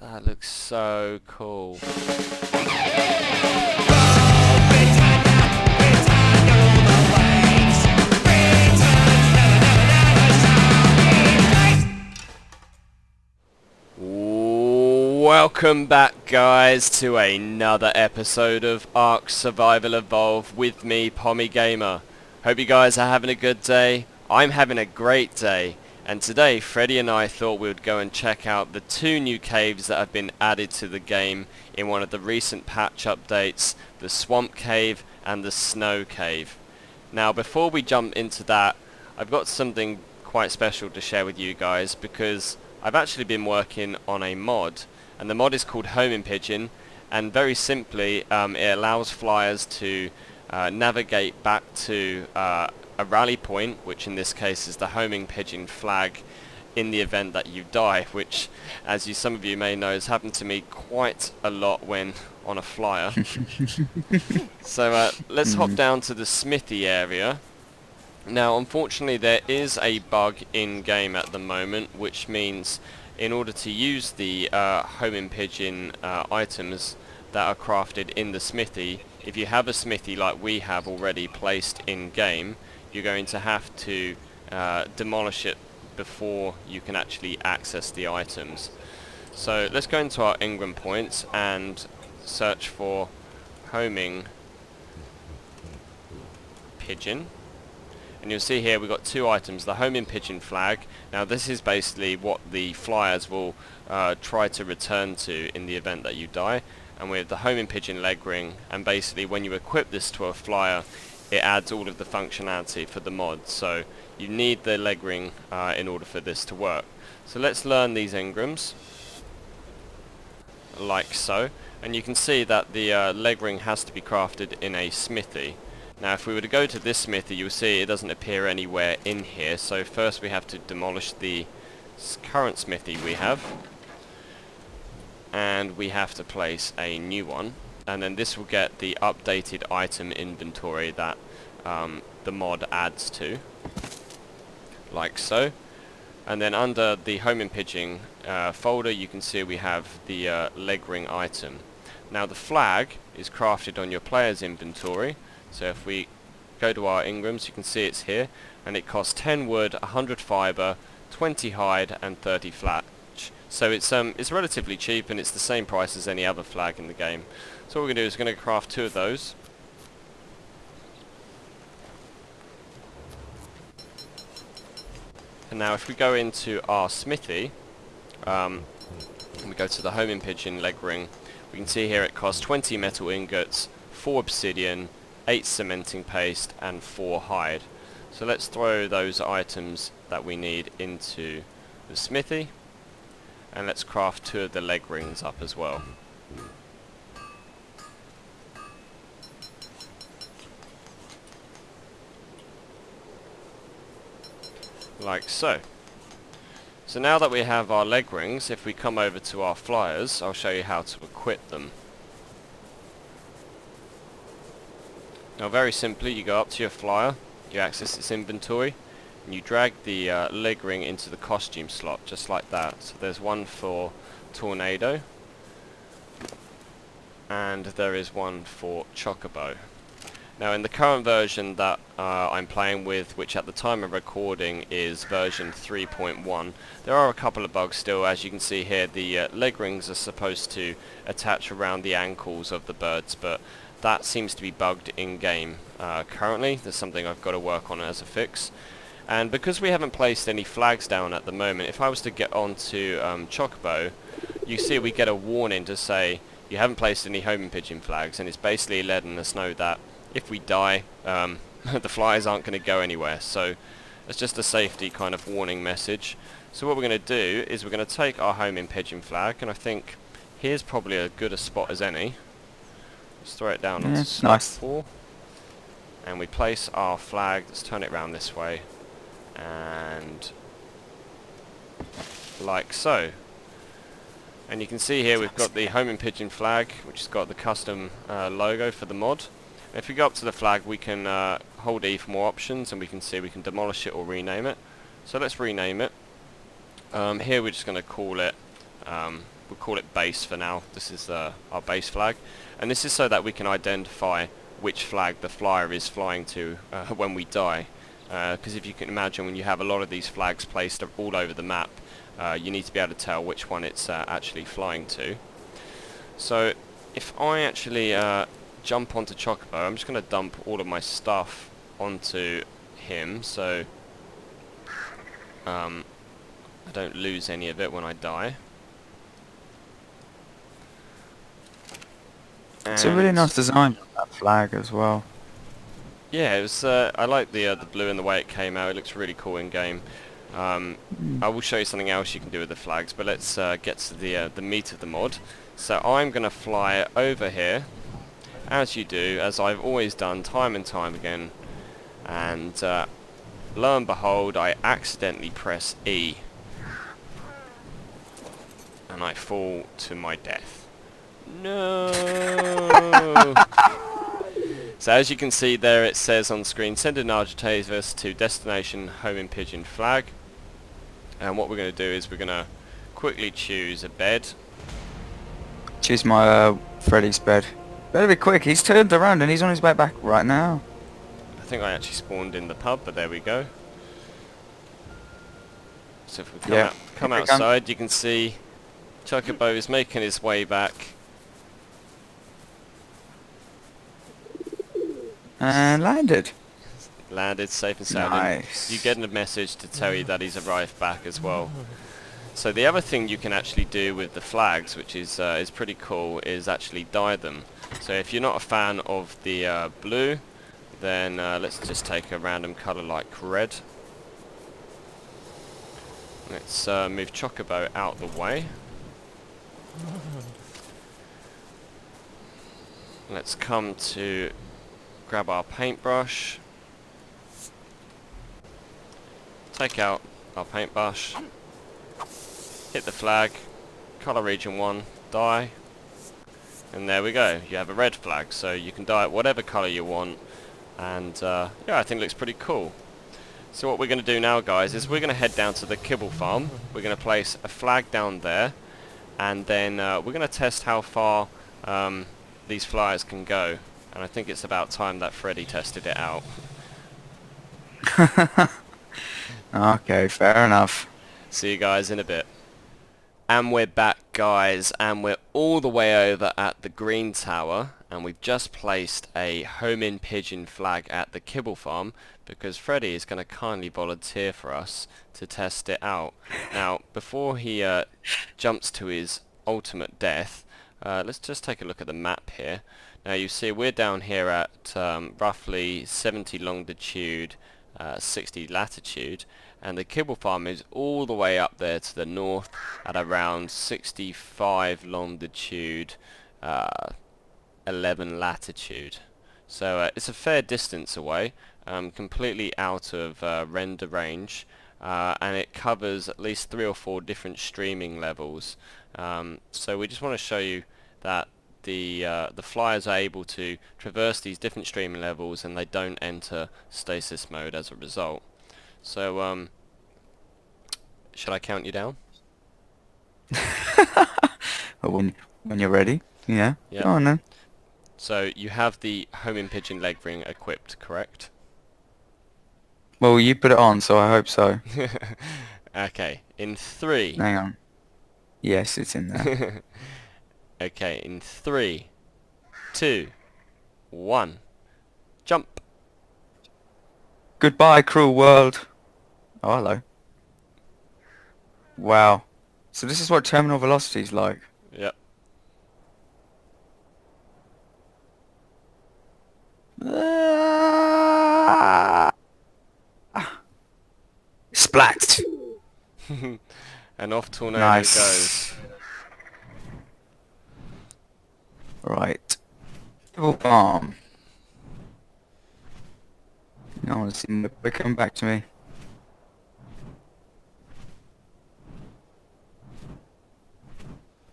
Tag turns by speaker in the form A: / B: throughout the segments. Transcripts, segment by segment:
A: That looks so cool. Welcome back, guys, to another episode of ARK Survival Evolved with me, PommieGamer. Hope you guys are having a good day. I'm having a great day. And today, Freddie and I thought we would go and check out the two new caves that have been added to the game in one of the recent patch updates, the Swamp Cave and the Snow Cave. Now, before we jump into that, I've got something quite special to share with you guys, because I've actually been working on a mod, and the mod is called Homing Pigeon, and very simply it allows flyers to navigate back to a rally point, which in this case is the Homing Pigeon Flag, in the event that you die, which, as some of you may know, has happened to me quite a lot when on a flyer. So let's hop down to the smithy area. Now, unfortunately, there is a bug in game at the moment, which means in order to use the homing pigeon items that are crafted in the smithy, if you have a smithy like we have already placed in game, you're going to have to demolish it before you can actually access the items. So let's go into our Ingram points and search for homing pigeon. And you'll see here we've got two items, the Homing Pigeon Flag. Now this is basically what the flyers will try to return to in the event that you die. And we have the Homing Pigeon Leg Ring, and basically when you equip this to a flyer, it adds all of the functionality for the mod. So you need the leg ring in order for this to work. So let's learn these engrams, like so. And you can see that the leg ring has to be crafted in a smithy. Now if we were to go to this smithy, you'll see it doesn't appear anywhere in here. So first we have to demolish the current smithy we have, and we have to place a new one, and then this will get the updated item inventory that the mod adds to, like so. And then under the Homing Pigeon folder, you can see we have the leg ring item. Now the flag is crafted on your player's inventory. So if we go to our Ingrams, you can see it's here, and it costs 10 wood, 100 fibre, 20 hide and 30 flatch. So it's relatively cheap, and it's the same price as any other flag in the game. So what we're going to do is we're going to craft two of those. And now if we go into our smithy, and we go to the Homing Pigeon leg ring, we can see here it costs 20 metal ingots, 4 obsidian, 8 cementing paste and 4 hide. So let's throw those items that we need into the smithy, and let's craft two of the leg rings up as well. Like so. So now that we have our leg rings, if we come over to our flyers, I'll show you how to equip them. Now very simply, you go up to your flyer, you access its inventory, and you drag the leg ring into the costume slot, just like that. So there's one for Tornado, and there is one for Chocobo. Now in the current version that I'm playing with, which at the time of recording is version 3.1, there are a couple of bugs still. As you can see here, the leg rings are supposed to attach around the ankles of the birds, but that seems to be bugged in game currently. There's something I've got to work on as a fix. And because we haven't placed any flags down at the moment, if I was to get onto Chocobo, you see we get a warning to say you haven't placed any homing pigeon flags, and it's basically letting us know that if we die, the flyers aren't going to go anywhere. So it's just a safety kind of warning message. So what we're going to do is we're going to take our homing pigeon flag, and I think here's probably as good a spot as any. Let's throw it down onto slot 4, and we place our flag. Let's turn it around this way, and like so. And you can see here we've got the Homing Pigeon Flag, which has got the custom logo for the mod. And if we go up to the flag, we can hold E for more options, and we can see we can demolish it or rename it. So let's rename it. Here we're just going to call it we'll call it base for now. This is our base flag, and this is so that we can identify which flag the flyer is flying to when we die. Because if you can imagine, when you have a lot of these flags placed all over the map, you need to be able to tell which one it's actually flying to. So if I actually jump onto Chocobo, I'm just going to dump all of my stuff onto him, so I don't lose any of it when I die.
B: It's a really nice design on that flag as well.
A: Yeah, it was. I like the blue and the way it came out. It looks really cool in game. I will show you something else you can do with the flags, but let's get to the meat of the mod. So I'm going to fly over here, as you do, as I've always done time and time again, and lo and behold, I accidentally press E, and I fall to my death. No! So as you can see there, it says on screen, send an Argentavis to destination Homing Pigeon Flag. And what we're going to do is we're going to quickly choose a bed.
B: Choose my Freddie's bed. Better be quick, he's turned around and he's on his way back right now.
A: I think I actually spawned in the pub, but there we go. So if we come outside, you can see Chocobo is making his way back.
B: And landed.
A: Landed safe and sound.
B: Nice.
A: You get a message to tell you that he's arrived back as well. So the other thing you can actually do with the flags, which is pretty cool, is actually dye them. So if you're not a fan of the blue, then let's just take a random colour like red. Let's move Chocobo out the way. Let's come to grab our paintbrush. Take out our paintbrush. Hit the flag. Colour region 1. Dye. And there we go. You have a red flag. So you can dye it whatever colour you want. And yeah, I think it looks pretty cool. So what we're going to do now, guys, is we're going to head down to the kibble farm. We're going to place a flag down there, and then we're going to test how far these flyers can go. And I think it's about time that Freddie tested it out.
B: Okay, fair enough.
A: See you guys in a bit. And we're back, guys, and we're all the way over at the green tower, and we've just placed a Homing Pigeon Flag at the kibble farm because Freddie is going to kindly volunteer for us to test it out. Now, before he jumps to his ultimate death, let's just take a look at the map here. Now you see we're down here at roughly 70 longitude, 60 latitude, and the kibble farm is all the way up there to the north at around 65 longitude, 11 latitude. So it's a fair distance away, completely out of render range, and it covers at least 3 or 4 different streaming levels. So we just want to show you that the flyers are able to traverse these different streaming levels, and they don't enter stasis mode as a result. So should I count you down?
B: when you're ready, yeah.
A: Yep.
B: Go on then.
A: So you have the Homing Pigeon leg ring equipped, correct?
B: Well, you put it on, so I hope so.
A: Okay, in 3.
B: Hang on. Yes, it's in there.
A: Okay, in 3, 2, 1, jump.
B: Goodbye, cruel world. Oh, hello. Wow. So this is what terminal velocity is like.
A: Yep.
B: Splat.
A: And off tornado
B: Nice.
A: goes.
B: Right. Double bomb. I want to see him come back to me.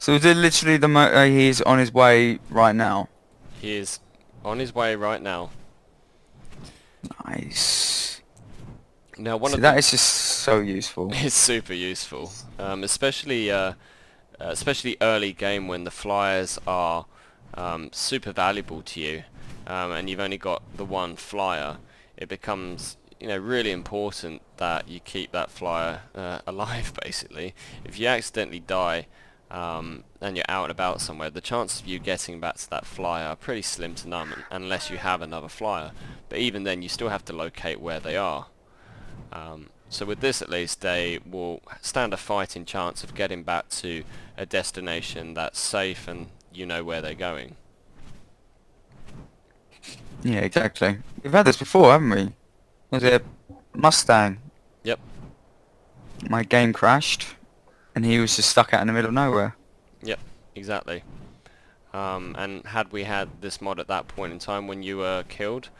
B: So is it literally the he's on his way right now?
A: He is on his way right now.
B: Nice.
A: Now one
B: So
A: of
B: that is just so useful.
A: It's super useful, especially especially early game when the flyers are super valuable to you, and you've only got the one flyer. It becomes, really important that you keep that flyer alive. Basically, if you accidentally die and you're out and about somewhere, the chances of you getting back to that flyer are pretty slim to none, unless you have another flyer. But even then, you still have to locate where they are. So with this, at least, they will stand a fighting chance of getting back to a destination that's safe and you know where they're going.
B: Yeah, exactly. We've had this before, haven't we? Was it a Mustang?
A: Yep.
B: My game crashed, and he was just stuck out in the middle of nowhere.
A: Yep, exactly. And had we had this mod at that point in time when you were killed,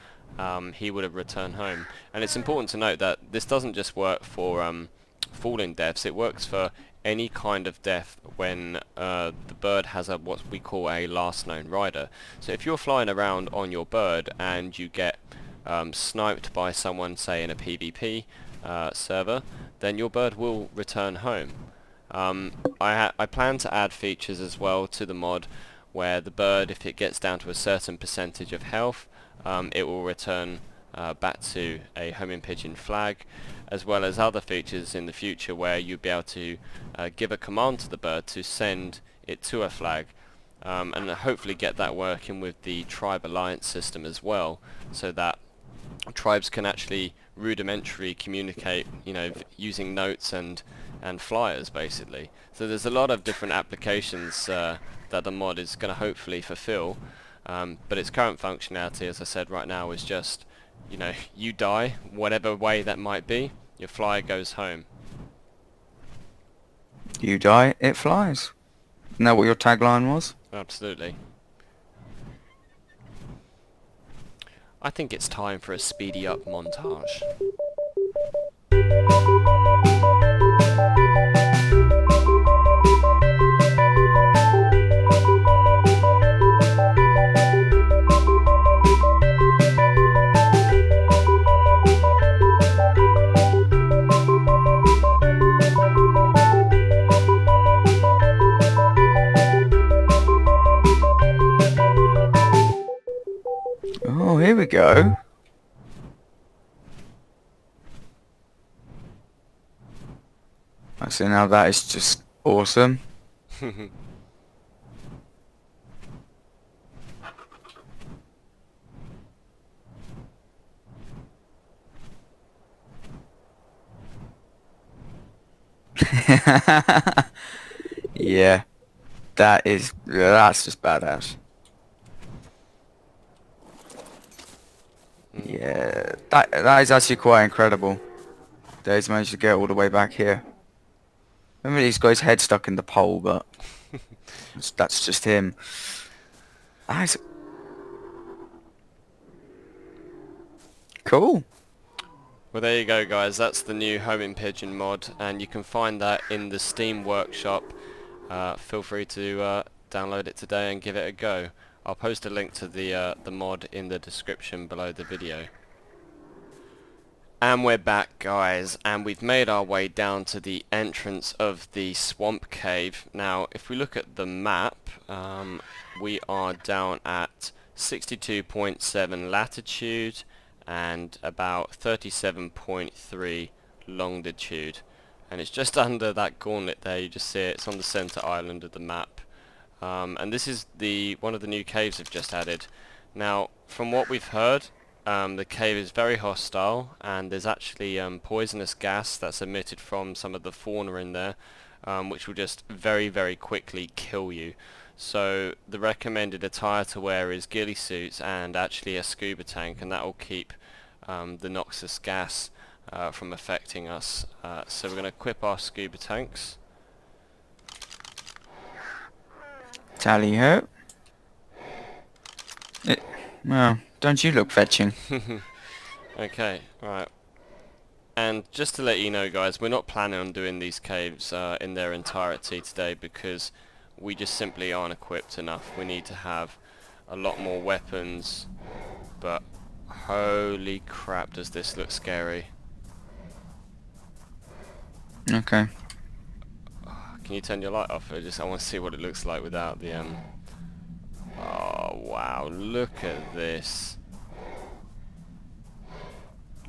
A: he would have returned home. And it's important to note that this doesn't just work for falling deaths, it works for any kind of death when the bird has what we call a last known rider. So if you're flying around on your bird and you get sniped by someone, say in a PvP server, then your bird will return home. I plan to add features as well to the mod where the bird, if it gets down to a certain percentage of health, it will return back to a Homing Pigeon Flag, as well as other features in the future where you'll be able to give a command to the bird to send it to a flag, and hopefully get that working with the tribe alliance system as well, so that tribes can actually rudimentary communicate, using notes and flyers basically. So there's a lot of different applications that the mod is going to hopefully fulfill, but its current functionality, as I said right now, is just, you die, whatever way that might be, your flyer goes home.
B: You die, it flies. Isn't that what your tagline was?
A: Absolutely. I think it's time for a speedy up montage.
B: Oh, here we go. I see, now that is just awesome. Yeah, that's just badass. Yeah, that is actually quite incredible that he's managed to get all the way back here. I mean, he's got his head stuck in the pole, but that's just him. That's cool.
A: Well, there you go, guys. That's the new Homing Pigeon mod, and you can find that in the Steam Workshop. Feel free to download it today and give it a go. I'll post a link to the mod in the description below the video. And we're back, guys, and we've made our way down to the entrance of the swamp cave. Now, if we look at the map, we are down at 62.7 latitude and about 37.3 longitude, and it's just under that gauntlet there. You just see it. It's on the center island of the map, and this is one of the new caves they've just added. Now, from what we've heard, the cave is very hostile, and there's actually poisonous gas that's emitted from some of the fauna in there, which will just very, very quickly kill you. So the recommended attire to wear is ghillie suits and actually a scuba tank, and that will keep the noxious gas from affecting us. So we're going to equip our scuba tanks.
B: Tally ho. Well, don't you look fetching?
A: Okay, right. And just to let you know, guys, we're not planning on doing these caves in their entirety today, because we just simply aren't equipped enough. We need to have a lot more weapons, but holy crap, does this look scary.
B: Okay.
A: Can you turn your light off? I want to see what it looks like without the Oh wow! Look at this.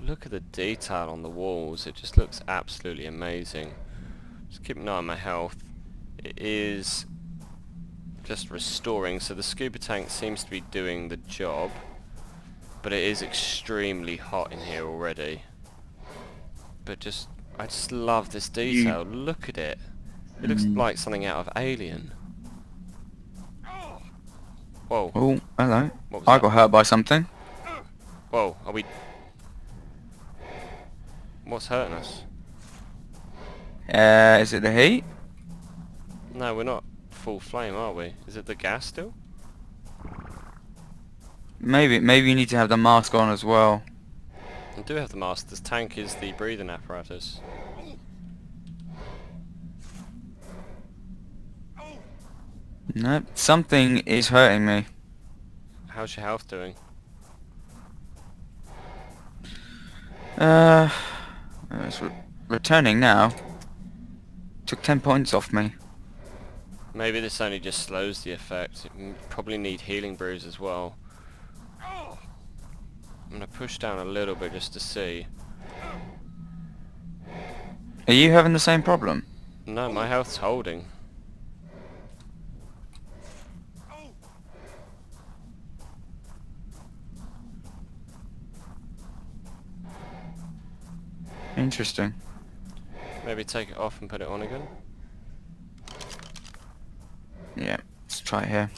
A: Look at the detail on the walls. It just looks absolutely amazing. Just keep an eye on my health. It is just restoring, so the scuba tank seems to be doing the job, but it is extremely hot in here already. But I just love this detail. Look at it. It looks like something out of Alien. Whoa.
B: Oh, hello.
A: What was
B: I
A: that?
B: got hurt by something.
A: Whoa, are we... What's hurting us?
B: Is it the heat?
A: No, we're not full flame, are we? Is it the gas still?
B: Maybe you need to have the mask on as well.
A: I do have the mask. This tank is the breathing apparatus.
B: Nope, something is hurting me.
A: How's your health doing?
B: It's returning now. Took 10 points off me.
A: Maybe this only just slows the effect. Probably need healing brews as well. I'm going to push down a little bit just to see.
B: Are you having the same problem?
A: No, my health's holding.
B: Interesting.
A: Maybe take it off and put it on again.
B: Yeah, let's try it here.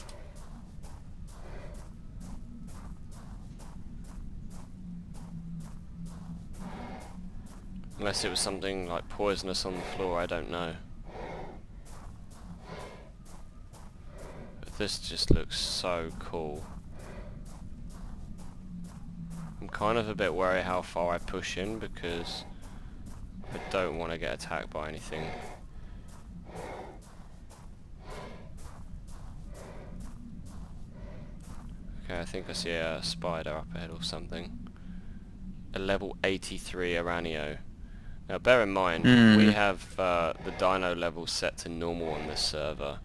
A: Unless it was something like poisonous on the floor, I don't know. But this just looks so cool. I'm kind of a bit worried how far I push in because I don't want to get attacked by anything. Okay, I think I see a spider up ahead or something. A level 83 Aranio. Now bear in mind, we have the dino level set to normal on this server.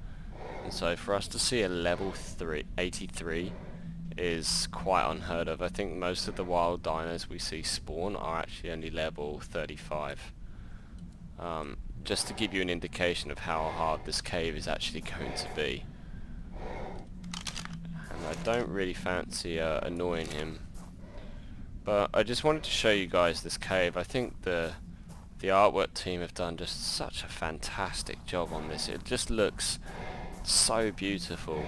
A: And so for us to see a level 83 is quite unheard of. I think most of the wild dinos we see spawn are actually only level 35. Just to give you an indication of how hard this cave is actually going to be. And I don't really fancy annoying him. But I just wanted to show you guys this cave. I think the artwork team have done just such a fantastic job on this. It just looks so beautiful.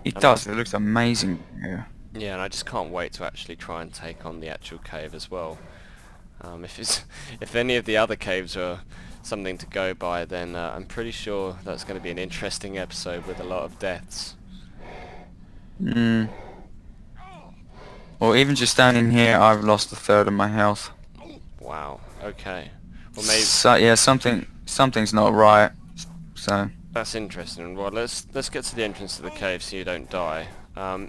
B: It does, it looks amazing here.
A: Yeah, and I just can't wait to actually try and take on the actual cave as well. If any of the other caves are something to go by, then I'm pretty sure that's going to be an interesting episode with a lot of deaths.
B: Or even just standing here, I've lost a third of my health.
A: Wow. Okay. Well, maybe
B: Yeah, something's not right. So
A: that's interesting. Well, let's get to the entrance to the cave so you don't die.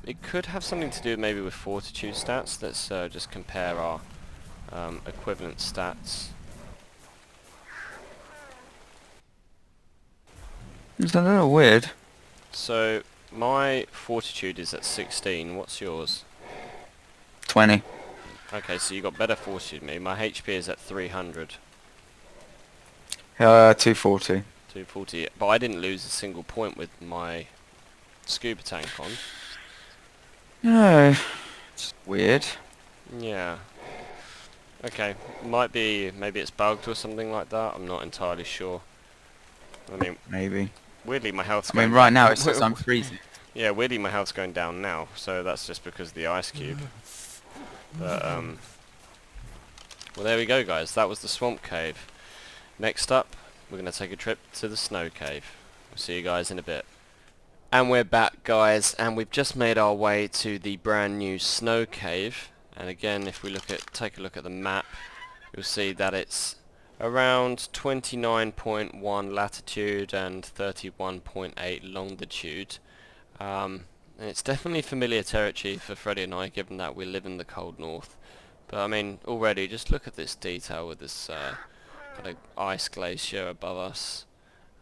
A: It could have something to do maybe with fortitude stats. Let's just compare our equivalent stats.
B: it's a little weird.
A: So my fortitude is at 16. What's yours?
B: 20.
A: Okay, so you got better fortitude than me. My HP is at 300.
B: 240.
A: 240. But I didn't lose a single point with my scuba tank on.
B: No, it's weird.
A: Yeah. Okay, maybe it's bugged or something like that. I'm not entirely sure. I mean,
B: Maybe.
A: weirdly my health's
B: I mean,
A: going
B: right now it says I'm freezing.
A: Yeah, weirdly my health's going down now, so that's just because of the ice cube. But well, there we go, guys. That was the swamp cave. Next up, we're going to take a trip to the snow cave. We'll see you guys in a bit. And we're back, guys, and we've just made our way to the brand new snow cave. And again, if we take a look at the map, you'll see that it's around 29.1 latitude and 31.8 longitude. And it's definitely familiar territory for Freddie and I, given that we live in the cold north. But I mean, already, just look at this detail with this Got an ice glacier above us.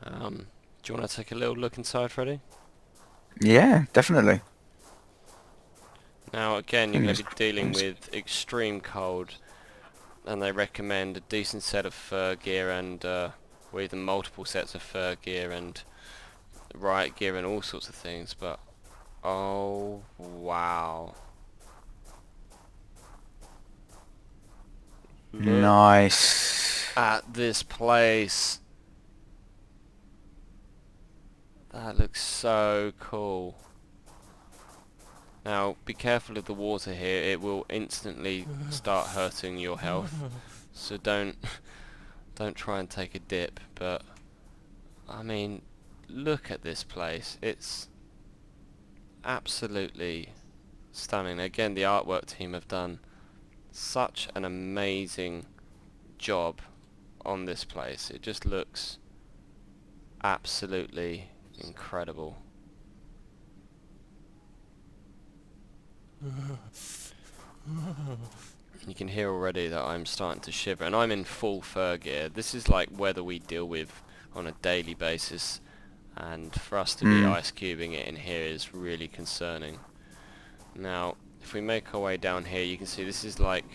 A: Do you want to take a little look inside, Freddie?
B: Yeah, definitely.
A: Now again, you're going
B: Fingers
A: to be dealing
B: crossed.
A: with extreme cold, and they recommend a decent set of fur gear and or even multiple sets of fur gear and riot gear and all sorts of things. But oh wow, look
B: Nice.
A: at this place. That looks so cool. Now be careful of the water here, it will instantly start hurting your health, so don't try and take a dip. But I mean, look at this place, it's absolutely stunning. Again, the artwork team have done such an amazing job on this place. It just looks absolutely incredible. You can hear already that I'm starting to shiver, and I'm in full fur gear. This is like weather we deal with on a daily basis, and for us to be ice cubing it in here is really concerning. Now, if we make our way down here, you can see this is like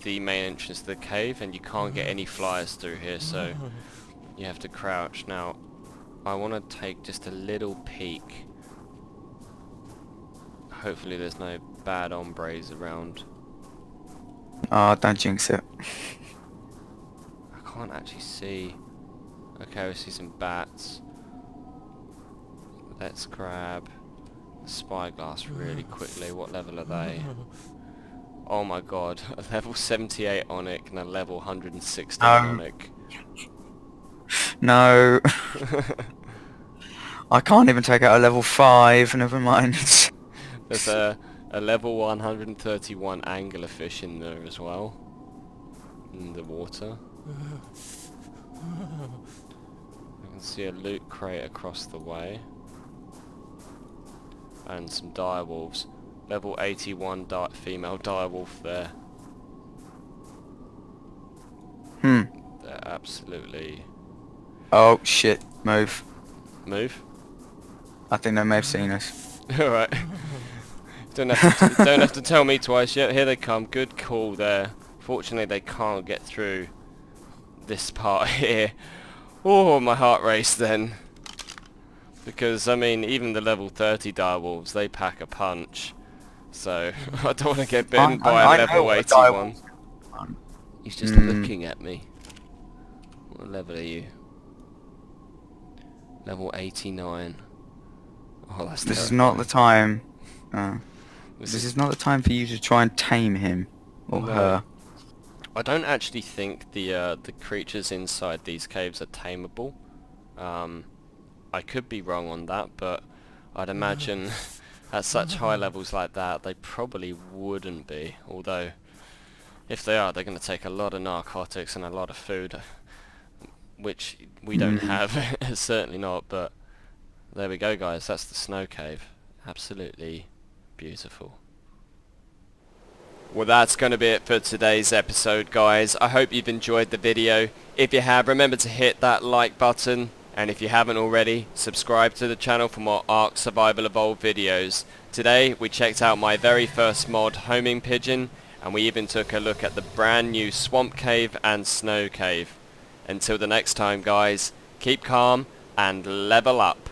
A: the main entrance to the cave, and you can't get any flyers through here, so you have to crouch. Now, I want to take just a little peek. Hopefully there's no bad hombres around.
B: Oh, don't jinx it.
A: I can't actually see. Okay, we see some bats. Let's grab the spyglass really quickly. What level are they? Oh my god, a level 78 Onyx and a level 116 Onyx.
B: No. I can't even take out a level 5, never mind.
A: There's a level 131 anglerfish in there as well. In the water. I can see a loot crate across the way. And some direwolves. Level 81 female direwolf there. They're absolutely...
B: Oh shit, move.
A: Move?
B: I think they may have seen us.
A: Alright. Don't have to tell me twice yet. Here they come. Good call there. Fortunately they can't get through this part here. Oh, my heart raced then. Because, I mean, even the level 30 direwolves, they pack a punch. So, I don't want to get bitten by a level 81. He's just looking at me. What level are you? Level 89. Oh, that's
B: This is
A: terrifying.
B: not the time. This is not the time for you to try and tame him or her.
A: I don't actually think the creatures inside these caves are tameable. I could be wrong on that, but I'd imagine at such high levels like that, they probably wouldn't be. Although, if they are, they're going to take a lot of narcotics and a lot of food, which we don't have. Certainly not, but there we go, guys. That's the snow cave. Absolutely beautiful. Well, that's going to be it for today's episode, guys. I hope you've enjoyed the video. If you have, remember to hit that like button. And if you haven't already, subscribe to the channel for more ARK Survival Evolved videos. Today, we checked out my very first mod, Homing Pigeon, and we even took a look at the brand new Swamp Cave and Snow Cave. Until the next time, guys, keep calm and level up.